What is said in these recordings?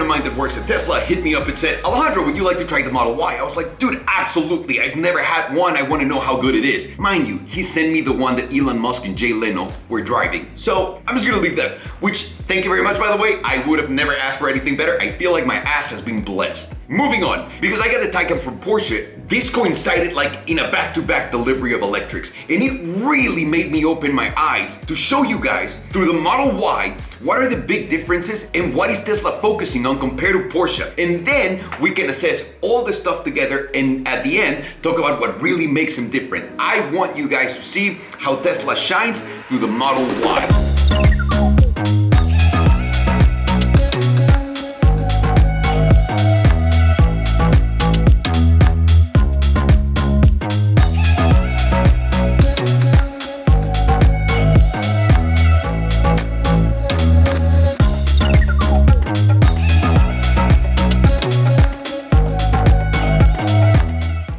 mine that works at Tesla hit me up and said, Alejandro, would you like to try the Model Y? I was like, dude, absolutely. I've never had one. I want to know how good it is. Mind you, he sent me the one that Elon Musk and Jay Leno were driving. So I'm just gonna leave that, which, thank you very much, by the way. I would have never asked for anything better. I feel like my ass has been blessed. Moving on, because I got the Taycan from Porsche, this coincided like in a back-to-back delivery of electrics, and it really made me open my eyes to show you guys through the Model Y what are the big differences and what is Tesla focusing on compared to Porsche. And then we can assess all the stuff together and at the end talk about what really makes them different. I want you guys to see how Tesla shines through the Model Y.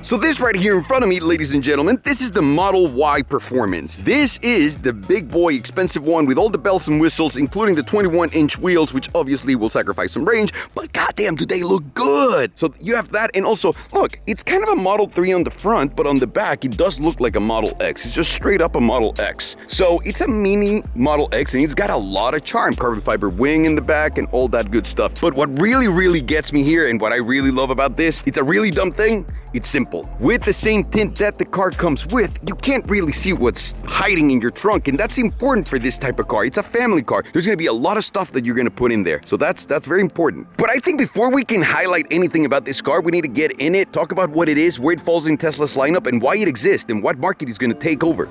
So this right here in front of me, ladies and gentlemen, this is the Model Y Performance. This is the big boy, expensive one with all the bells and whistles, including the 21-inch wheels, which obviously will sacrifice some range, but goddamn, do they look good! So you have that, and also, look, it's kind of a Model 3 on the front, but on the back, it does look like a Model X. It's just straight up a Model X. So it's a mini Model X, and it's got a lot of charm. Carbon fiber wing in the back and all that good stuff. But what really gets me here, and what I really love about this, it's a really dumb thing. It's simple. With the same tint that the car comes with, you can't really see what's hiding in your trunk, and that's important for this type of car. It's a family car. There's gonna be a lot of stuff that you're gonna put in there. So that's very important. But I think before we can highlight anything about this car, we need to get in it, talk about what it is, where it falls in Tesla's lineup, and why it exists, and what market is gonna take over.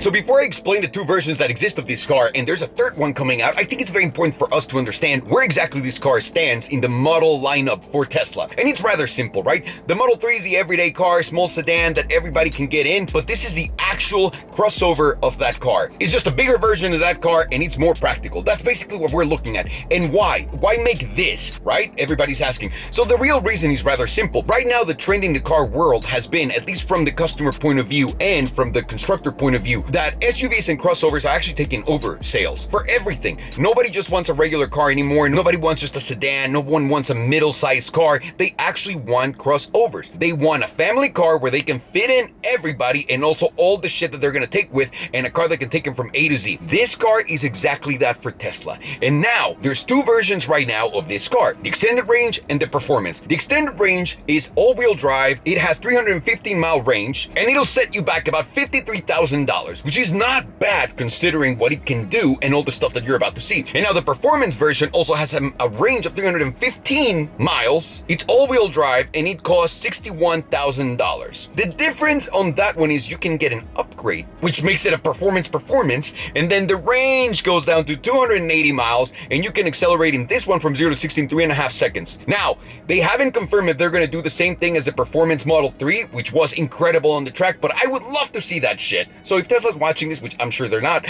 So before I explain the two versions that exist of this car, and there's a third one coming out, I think it's very important for us to understand where exactly this car stands in the model lineup for Tesla. And it's rather simple, right? The Model 3 is the everyday car, small sedan that everybody can get in, but this is the actual crossover of that car. It's just a bigger version of that car, and it's more practical. That's basically what we're looking at. And why? Why make this, right? Everybody's asking. So the real reason is rather simple. Right now, the trend in the car world has been, at least from the customer point of view and from the constructor point of view, that SUVs and crossovers are actually taking over sales for everything. Nobody just wants a regular car anymore. Nobody wants just a sedan. No one wants a middle-sized car. They actually want crossovers. They want a family car where they can fit in everybody and also all the shit that they're gonna take with, and a car that can take them from A to Z. This car is exactly that for Tesla. And now, there's two versions right now of this car, the extended range and the performance. The extended range is all-wheel drive. It has 315-mile range, and it'll set you back about $53,000, which is not bad considering what it can do and all the stuff that you're about to see. And now the performance version also has a range of 315 miles. It's all-wheel drive, and it costs $61,000. The difference on that one is you can get an upgrade, which makes it a performance, and then the range goes down to 280 miles, and you can accelerate in this one from 0 to 60 in 3.5 seconds. Now, they haven't confirmed if they're going to do the same thing as the performance Model 3, which was incredible on the track, but I would love to see that shit. So if Tesla's watching this, which I'm sure they're not,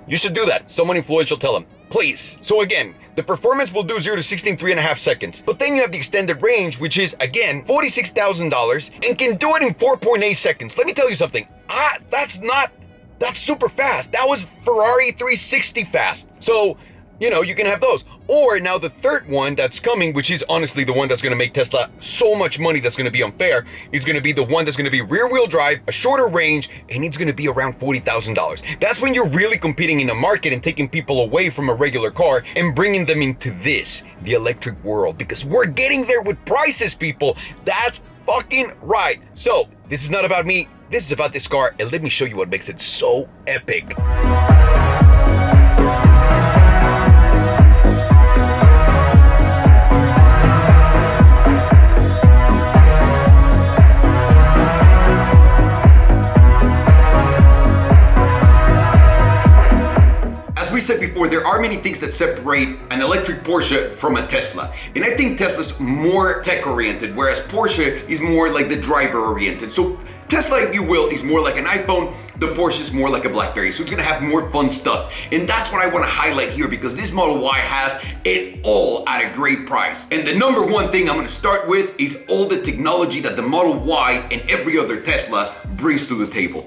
you should do that. Someone influential tell them, please. So again, the performance will do 0 to 60 in 3.5 seconds. But then you have the extended range, which is, again, $46,000 and can do it in 4.8 seconds. Let me tell you something. That's super fast. That was Ferrari 360 fast. So, you know, you can have those. Or now the third one that's coming, which is honestly the one that's going to make Tesla so much money that's going to be unfair, is going to be the one that's going to be rear-wheel drive, a shorter range, and it's going to be around $40,000. That's when you're really competing in a market and taking people away from a regular car and bringing them into this, the electric world, because we're getting there with prices, people. That's fucking right. So this is not about me. This is about this car, and let me show you what makes it so epic. As we said before, there are many things that separate an electric Porsche from a Tesla. And I think Tesla's more tech-oriented, whereas Porsche is more like the driver-oriented. So Tesla, if you will, is more like an iPhone, the Porsche is more like a BlackBerry, so it's gonna have more fun stuff. And that's what I wanna highlight here, because this Model Y has it all at a great price. And the number one thing I'm gonna start with is all the technology that the Model Y and every other Tesla brings to the table.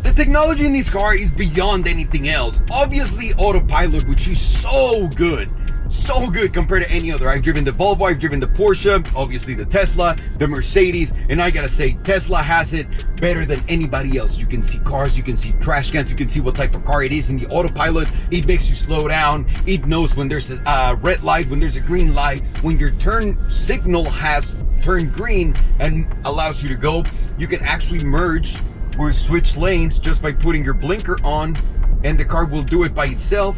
The technology in this car is beyond anything else. Obviously, autopilot, which is so good compared to any other. I've driven the Volvo, I've driven the Porsche, obviously the Tesla, the Mercedes, and I gotta say, Tesla has it better than anybody else. You can see cars, you can see trash cans, you can see what type of car it is in the autopilot. It makes you slow down. It knows when there's a red light, when there's a green light, when your turn signal has turned green and allows you to go. You can actually merge or switch lanes just by putting your blinker on, and the car will do it by itself.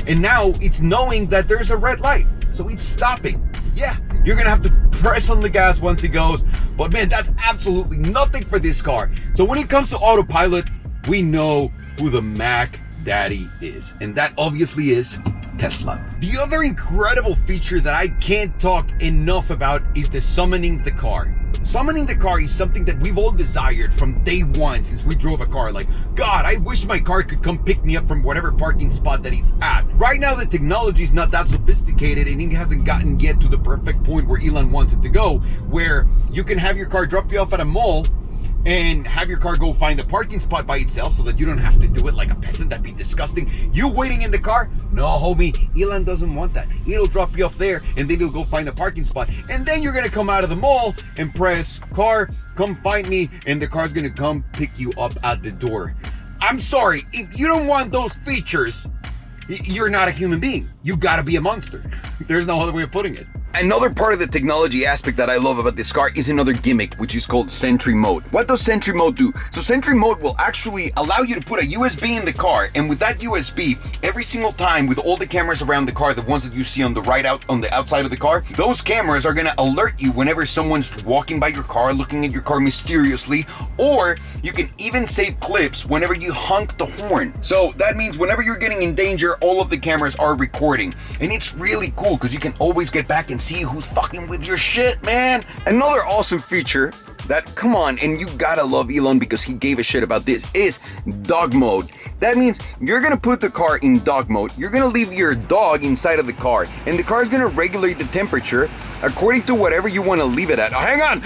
And now it's knowing that there's a red light, so it's stopping. Yeah, you're gonna have to press on the gas once it goes, but man, that's absolutely nothing for this car. So when it comes to autopilot, we know who the Mac Daddy is, and that obviously is Tesla. The other incredible feature that I can't talk enough about is the summoning the car. Summoning the car is something that we've all desired from day one since we drove a car. Like, God, I wish my car could come pick me up from whatever parking spot that it's at. Right now, the technology is not that sophisticated, and it hasn't gotten yet to the perfect point where Elon wants it to go, where you can have your car drop you off at a mall and have your car go find the parking spot by itself so that you don't have to do it like a peasant. That'd be disgusting. You waiting in the car? No, homie, Elon doesn't want that. It'll drop you off there and then it'll go find a parking spot. And then you're gonna come out of the mall and press car, come find me, and the car's gonna come pick you up at the door. I'm sorry, if you don't want those features, you're not a human being. You gotta be a monster. There's no other way of putting it. Another part of the technology aspect that I love about this car is another gimmick, which is called Sentry Mode. What does Sentry Mode do? So Sentry Mode will actually allow you to put a USB in the car, and with that USB, every single time with all the cameras around the car, the ones that you see on the on the outside of the car, those cameras are gonna alert you whenever someone's walking by your car, looking at your car mysteriously, or you can even save clips whenever you honk the horn. So that means whenever you're getting in danger, all of the cameras are recording, and it's really cool because you can always get back and see who's fucking with your shit, man. Another awesome feature that, come on, and you gotta love Elon because he gave a shit about this, is dog mode. That means you're gonna put the car in dog mode, you're gonna leave your dog inside of the car, and the car is gonna regulate the temperature according to whatever you wanna leave it at. Oh, hang on!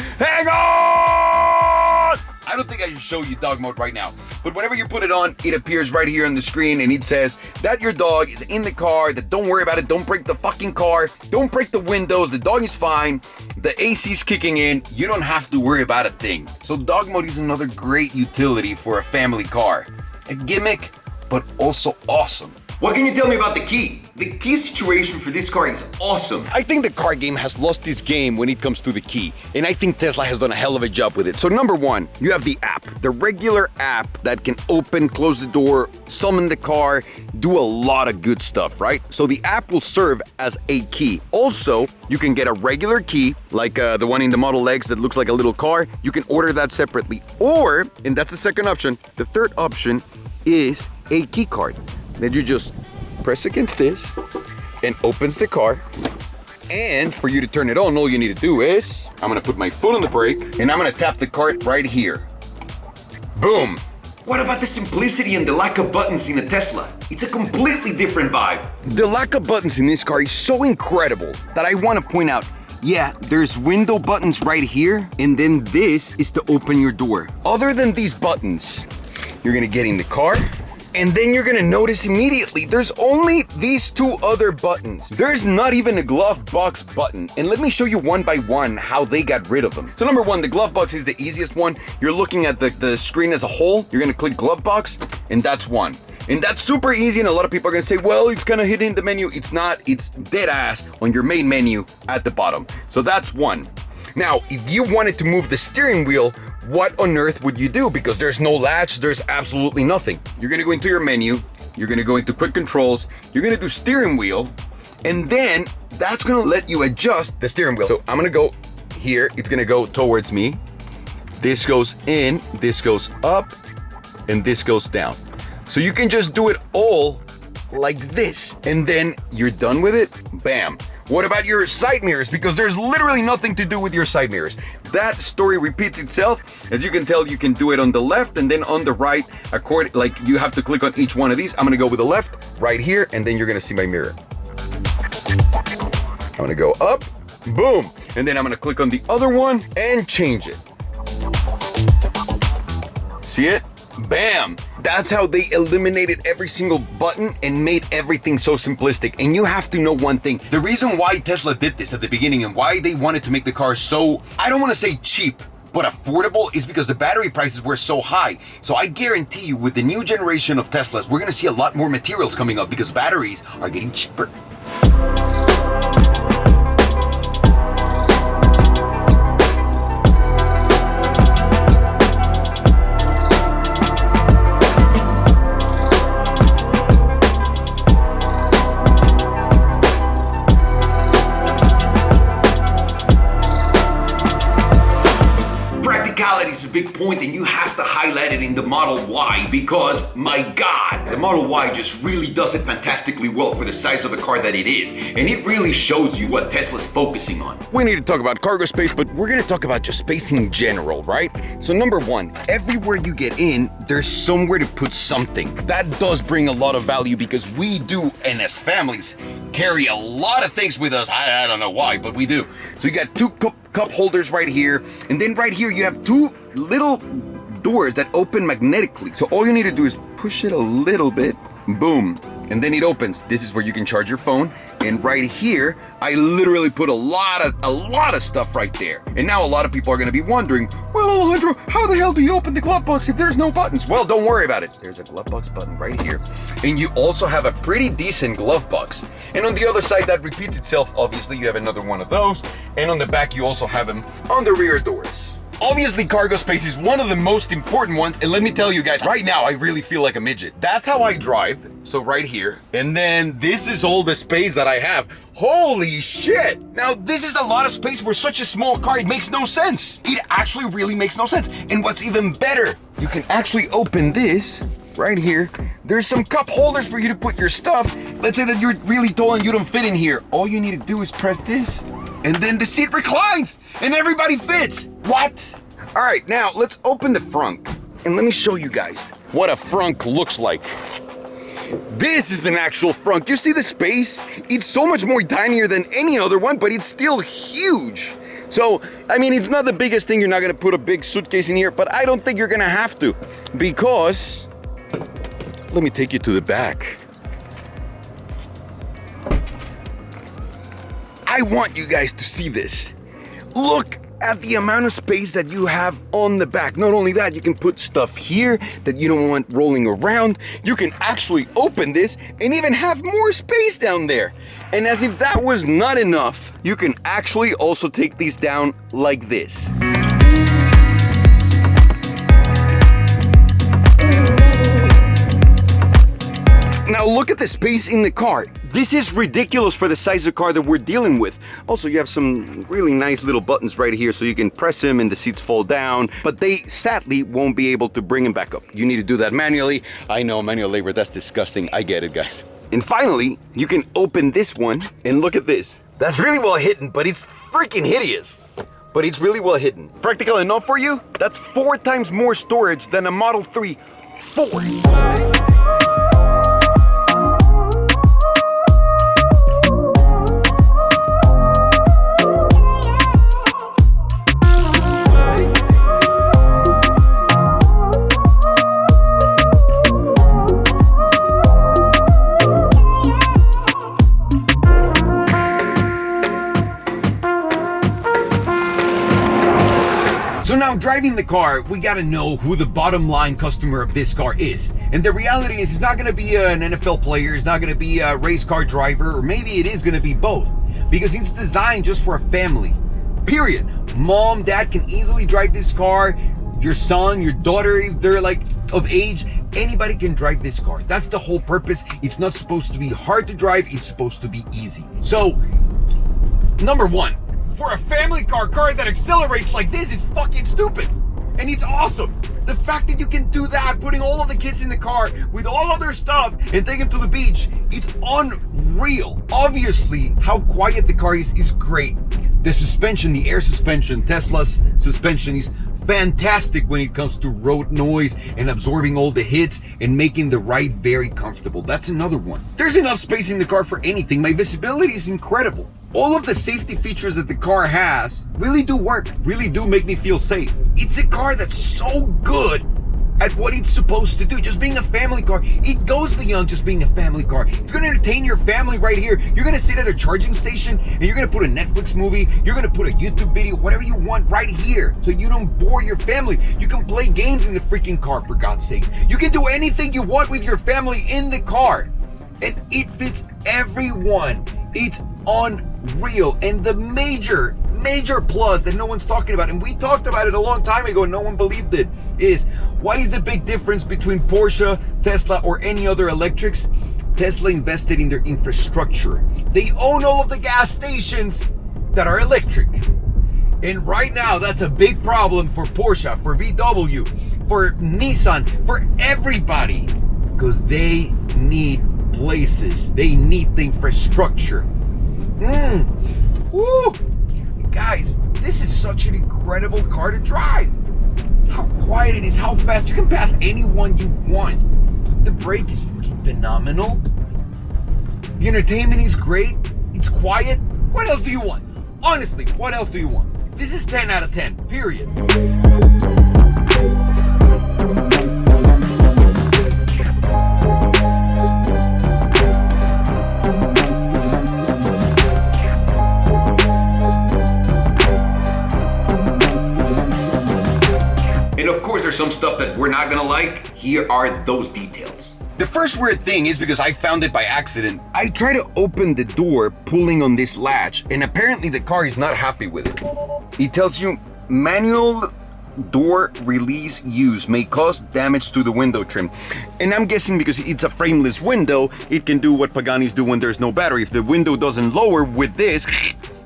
I don't think I should show you dog mode right now, but whenever you put it on, it appears right here on the screen and it says that your dog is in the car, that don't worry about it, don't break the fucking car, don't break the windows, the dog is fine, the AC's kicking in, you don't have to worry about a thing. So dog mode is another great utility for a family car. A gimmick, but also awesome. What can you tell me about the key? The key situation for this car is awesome. I think the car game has lost its game when it comes to the key, and I think Tesla has done a hell of a job with it. So number one, you have the app, the regular app that can open, close the door, summon the car, do a lot of good stuff, right? So the app will serve as a key. Also, you can get a regular key, like the one in the Model X that looks like a little car. You can order that separately. Or, and that's the second option, the third option is a key card that you just press against this and opens the car. And for you to turn it on, all you need to do is, I'm gonna put my foot on the brake and I'm gonna tap the card right here. Boom. What about the simplicity and the lack of buttons in a Tesla? It's a completely different vibe. The lack of buttons in this car is so incredible that I wanna point out, yeah, there's window buttons right here, and then this is to open your door. Other than these buttons, you're gonna get in the car, and then you're gonna notice immediately there's only these two other buttons. There's not even a Glovebox button. And let me show you one by one how they got rid of them. So number one, the Glovebox is the easiest one. You're looking at the screen as a whole. You're gonna click Glovebox, and that's one. And that's super easy, and a lot of people are gonna say, well, it's gonna hit in the menu. It's not, it's dead ass on your main menu at the bottom. So that's one. Now, if you wanted to move the steering wheel, what on earth would you do? Because there's no latch, there's absolutely nothing. You're gonna go into your menu, you're gonna go into quick controls, you're gonna do steering wheel, and then that's gonna let you adjust the steering wheel. So I'm gonna go here, it's gonna go towards me. This goes in, this goes up, and this goes down. So you can just do it all like this. And then you're done with it, bam. What about your side mirrors? Because there's literally nothing to do with your side mirrors. That story repeats itself. As you can tell, you can do it on the left and then on the right. Like you have to click on each one of these. I'm gonna go with the left right here, and then you're gonna see my mirror. I'm gonna go up, boom. And then I'm gonna click on the other one and change it. See it? Bam! That's how they eliminated every single button and made everything so simplistic. And you have to know one thing. The reason why Tesla did this at the beginning and why they wanted to make the car so, I don't want to say cheap, but affordable, is because the battery prices were so high. So I guarantee you, with the new generation of Teslas, we're going to see a lot more materials coming up because batteries are getting cheaper. Is a big point, and you have to highlight it in the Model Y because, my God, the Model Y just really does it fantastically well for the size of a car that it is, and it really shows you what Tesla's focusing on. We need to talk about cargo space, but we're going to talk about just space in general, right? So number one, everywhere you get in, there's somewhere to put something. That does bring a lot of value because we do, and as families, carry a lot of things with us. I don't know why, but we do. So you got two cup holders right here, and then right here you have two little doors that open magnetically. So all you need to do is push it a little bit, boom, and then it opens. This is where you can charge your phone. And right here, I literally put a lot of stuff right there. And now a lot of people are gonna be wondering, well, Alejandro, how the hell do you open the glove box if there's no buttons? Well, don't worry about it. There's a Glovebox button right here. And you also have a pretty decent glove box. And on the other side, that repeats itself. Obviously, you have another one of those. And on the back, you also have them on the rear doors. Obviously, cargo space is one of the most important ones, and let me tell you guys, right now, I really feel like a midget. That's how I drive, so right here. And then this is all the space that I have. Holy shit! Now, this is a lot of space for such a small car. It makes no sense. It actually really makes no sense. And what's even better, you can actually open this right here. There's some cup holders for you to put your stuff. Let's say that you're really tall and you don't fit in here. All you need to do is press this, and then the seat reclines, and everybody fits. What? All right, now let's open the frunk, and let me show you guys what a frunk looks like. This is an actual frunk. You see the space? It's so much more tinier than any other one, but it's still huge. So, I mean, it's not the biggest thing. You're not gonna put a big suitcase in here, but I don't think you're gonna have to, because, let me take you to the back. I want you guys to see this. Look at the amount of space that you have on the back. Not only that, you can put stuff here that you don't want rolling around. You can actually open this and even have more space down there. And as if that was not enough, you can actually also take these down like this. Now look at the space in the car. This is ridiculous for the size of car that we're dealing with. Also, you have some really nice little buttons right here so you can press them and the seats fall down, but they sadly won't be able to bring them back up. You need to do that manually. I know, manual labor, that's disgusting. I get it, guys. And finally, you can open this one and look at this. That's really well hidden, but it's freaking hideous. But it's really well hidden. Practical enough for you? That's 4 times more storage than a Model 3 4. So now driving the car, we gotta know who the bottom line customer of this car is. And the reality is, it's not gonna be an NFL player, it's not gonna be a race car driver, or maybe it is gonna be both. Because it's designed just for a family, period. Mom, dad can easily drive this car. Your son, your daughter, if they're like of age, anybody can drive this car. That's the whole purpose. It's not supposed to be hard to drive, it's supposed to be easy. So, number one, for a family car that accelerates like this is fucking stupid. And it's awesome. The fact that you can do that, putting all of the kids in the car with all of their stuff and take them to the beach, it's unreal. Obviously, how quiet the car is great. The suspension, the air suspension, Tesla's suspension is fantastic when it comes to road noise and absorbing all the hits and making the ride very comfortable. That's another one. There's enough space in the car for anything. My visibility is incredible. All of the safety features that the car has really do work, really do make me feel safe. It's a car that's so good at what it's supposed to do. Just being a family car, it goes beyond just being a family car. It's gonna entertain your family right here. You're gonna sit at a charging station and you're gonna put a Netflix movie, you're gonna put a YouTube video, whatever you want right here, so you don't bore your family. You can play games in the freaking car, for God's sake. You can do anything you want with your family in the car. And it fits everyone. It's unreal. And the major plus that no one's talking about, and we talked about it a long time ago and no one believed it, is what is the big difference between Porsche, Tesla, or any other electrics? Tesla invested in their infrastructure. They own all of the gas stations that are electric. And right now, that's a big problem for Porsche, for VW, for Nissan, for everybody, because they need places. They need the infrastructure. Woo! Guys, this is such an incredible car to drive. How quiet it is, how fast. You can pass anyone you want. The brake is freaking phenomenal. The entertainment is great. It's quiet. What else do you want? Honestly, what else do you want? This is 10 out of 10, period. And of course, there's some stuff that we're not gonna like. Here are those details. The first weird thing is because I found it by accident. I try to open the door pulling on this latch, and apparently the car is not happy with it. It tells you manual door release use may cause damage to the window trim. And I'm guessing because it's a frameless window, it can do what Paganis do when there's no battery. If the window doesn't lower with this,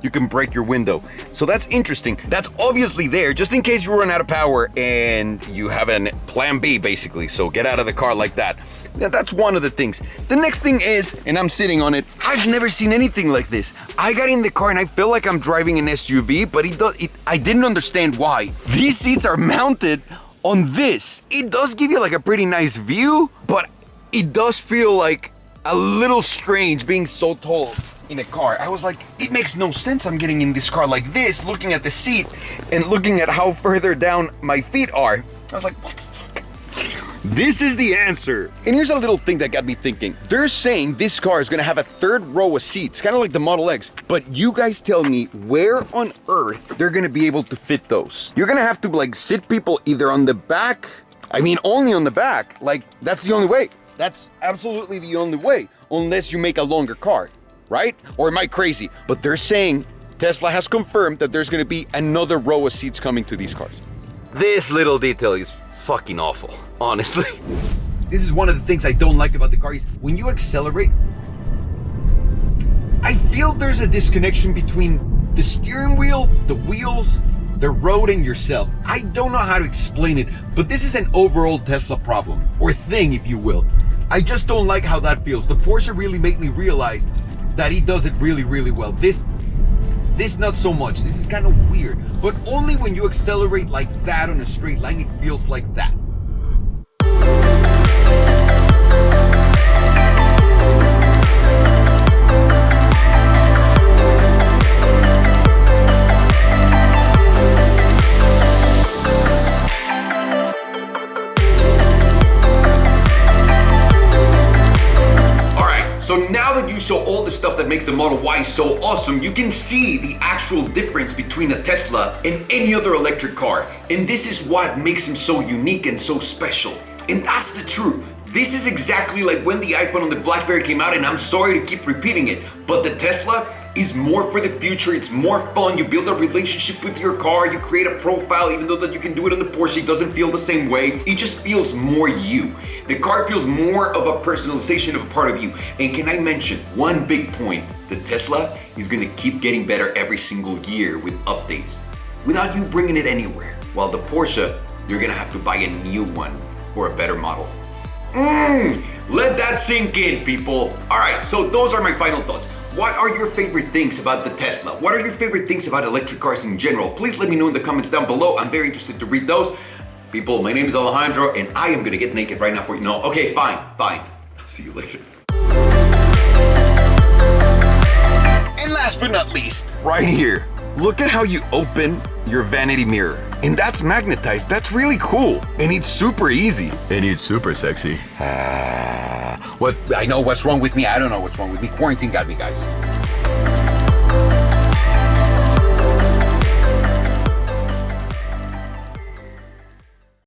you can break your window. So that's interesting. That's obviously there just in case you run out of power and you have a plan B basically. So get out of the car like that. Yeah, that's one of the things. The next thing is, and I'm sitting on it, I've never seen anything like this. I got in the car and I feel like I'm driving an SUV, but I didn't understand why. These seats are mounted on this. It does give you like a pretty nice view, but it does feel like a little strange being so tall in a car. I was like, it makes no sense. I'm getting in this car like this, looking at the seat and looking at how further down my feet are. I was like, what the fuck? This is the answer. And here's a little thing that got me thinking. They're saying this car is gonna have a third row of seats, kind of like the Model X. But you guys tell me where on earth they're gonna be able to fit those. You're gonna have to like sit people either on the back. I mean, only on the back. Like, that's the only way. That's absolutely the only way, unless you make a longer car, right? Or am I crazy? But they're saying Tesla has confirmed that there's gonna be another row of seats coming to these cars. This little detail is fucking awful, honestly. This is one of the things I don't like about the car is when you accelerate, I feel there's a disconnection between the steering wheel, the wheels, the road, and yourself. I don't know how to explain it, but this is an overall Tesla problem, or thing, if you will. I just don't like how that feels. The Porsche really made me realize that he does it really, really well. This not so much. This is kind of weird, but only when you accelerate like that on a straight line, it feels like that. So now that you saw all the stuff that makes the Model Y so awesome, you can see the actual difference between a Tesla and any other electric car. And this is what makes him so unique and so special. And that's the truth. This is exactly like when the iPhone and the BlackBerry came out, and I'm sorry to keep repeating it, but the Tesla is more for the future. It's more fun. You build a relationship with your car. You create a profile, even though that you can do it on the Porsche. It doesn't feel the same way. It just feels more you. The car feels more of a personalization of a part of you. And can I mention one big point? The Tesla is gonna keep getting better every single year with updates without you bringing it anywhere. While the Porsche you're gonna have to buy a new one for a better model. Let that sink in, people. All right, so those are my final thoughts. What are your favorite things about the Tesla? What are your favorite things about electric cars in general? Please let me know in the comments down below. I'm very interested to read those. People, my name is Alejandro, and I am gonna get naked right now for you. No, okay, fine. I'll see you later. And last but not least, right here, look at how you open your vanity mirror. And that's magnetized. That's really cool. And it's super easy. And it's super sexy. What? I know what's wrong with me. I don't know what's wrong with me. Quarantine got me, guys.